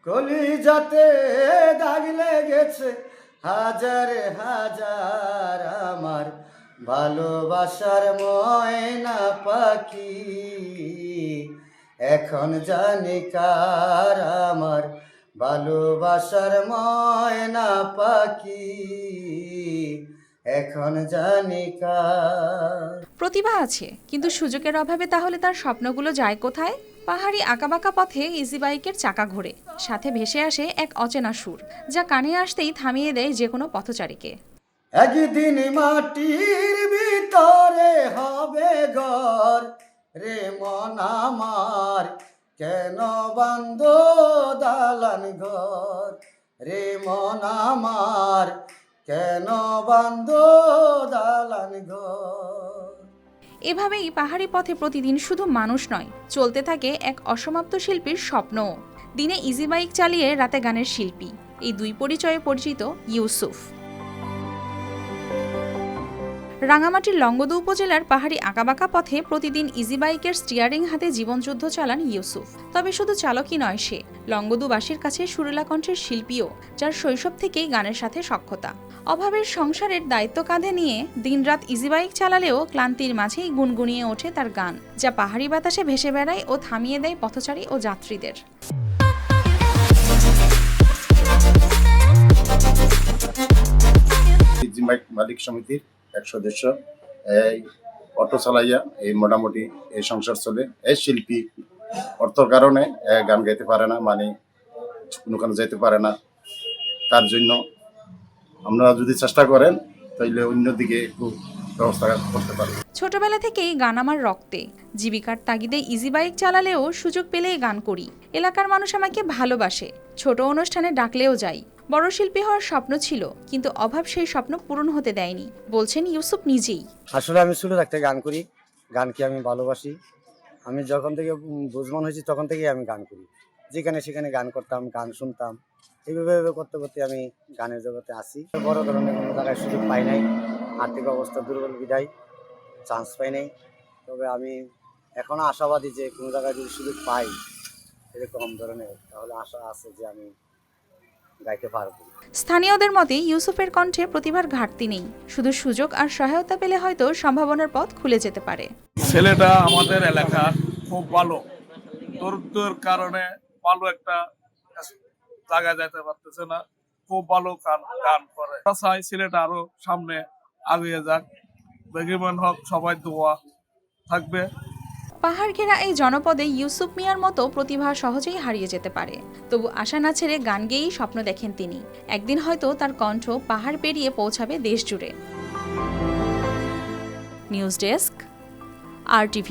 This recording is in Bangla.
কলিজাতে দাগ লেগেছে হাজার হাজার আমার ভালোবাসার ময়না পাখি। এখন জানি কার আমার ভালোবাসার ময়না পাখি, এখন জানি কার। প্রতিভা আছে, কিন্তু সুযোগের অভাবে তাহলে তার স্বপ্নগুলো যায় কোথায়? পাহাড়ি আঁকাবাঁকা পথে ইজি বাইকের চাকা ঘোরে, সাথে ভেসে আসে এক অচেনা সুর, যা কানে আসতেই থামিয়ে দেয় যে কোনো পথচারীকে। একদিন মাটির ভিতরে হবে ঘর রে মন আমার, কেন বান্ধ দালান ঘর রে মন আমার, কেন বান্ধ দালান ঘর। এভাবেই পাহাড়ি পথে প্রতিদিন শুধু মানুষ নয়, চলতে থাকে এক অসমাপ্ত শিল্পীর স্বপ্ন। দিনে ইজি বাইক চালিয়ে রাতে গানের শিল্পী, এই দুই পরিচয়ে পরিচিত ইউসুফ। রাঙামাটির লংগদু উপজেলার পাহাড়ি আঁকাবাঁকা পথে প্রতিদিন ইজি বাইকের স্টিয়ারিং হাতে জীবনযুদ্ধ চালান ইউসুফ। তবে শুধু চালকই নয় সে, লংগদুবাসীর কাছে সুরেলা কণ্ঠের শিল্পীও, যার শৈশব থেকেই গানের সাথে সখ্যতা। অভাবের সংসারের দায়িত্ব কাঁধে নিয়ে দিনরাত ইজি বাইক চালালেও ক্লান্তির মাঝেই গুনগুনিয়ে ওঠে তার গান, যা পাহাড়ি বাতাসে ভেসে বেড়ায় ও থামিয়ে দেয় পথচারী ও যাত্রীদের। ইজি বাইক মালিক সমিতির এক সদস্য। এই অটো চালাইয়া এই মোটামুটি এই সংসার চলে। এই শিল্পী অর্থর কারণে গান গাইতে পারে না, মানে কোনোখানে যেতে পারে না। তার জন্য আপনারা যদি চেষ্টা করেন তাহলে অন্যদিকে একটু ব্যবস্থা করতে পারেন। ছোটবেলা থেকেই গান আমার রক্তে, জীবিকার তাগিদে ইজি বাইক চালালেও সুযোগ পেলেই গান করি। এলাকার মানুষ আমাকে ভালোবাসে, ছোট অনুষ্ঠানে ডাকলেও যাই। বড় শিল্পী হওয়ার স্বপ্ন ছিল, কিন্তু অভাব সেই স্বপ্ন পূরণ হতে দেয়নি, বলছেন ইউসুফ নিজেই। আসলে আমি ছোটো থাকতে গান করি, গানকে আমি ভালোবাসি। আমি যখন থেকে বুঝমান হয়েছি তখন থেকেই আমি গান করি, যেখানে সেখানে গান করতাম, গান শুনতাম। এইভাবে করতে করতে আমি গানের জগতে আসি। বড় ধরনের কোনো জায়গায় সুযোগ পাই নাই, আর্থিক অবস্থা দুর্বল বিধায় চান্স পাই নাই। তবে আমি এখনও আশাবাদী যে কোনো জায়গায় যদি সুযোগ পাই এরকম ধরনের, তাহলে আশা আছে যে আমি গাইতে পারবো। স্থানীয়দের মতে ইউসুফের কণ্ঠে প্রতিভার ঘাটতি নেই, শুধু সুযোগ আর সহায়তা পেলে হয়তো সম্ভাবনার পথ খুলে যেতে পারে। ছেলেটা আমাদের এলাকার খুব ভালো, দরিদ্রের কারণে ভালো একটা জায়গায় যেতে পারতেছে না, খুব ভালো গান করে। চাই ছেলেটা আরো সামনে এগিয়ে যাক। বেগিমান হক সবাই দোয়া থাকবে। পাহাড় ঘেরা এই জনপদে ইউসুফ মিয়ার মতো প্রতিভা সহজেই হারিয়ে যেতে পারে, তবু আশা না ছেড়ে গান গেয়েই স্বপ্ন দেখেন তিনি। একদিন হয়তো তার কণ্ঠ পাহাড় পেরিয়ে পৌঁছাবে দেশ জুড়ে। News desk, RTV।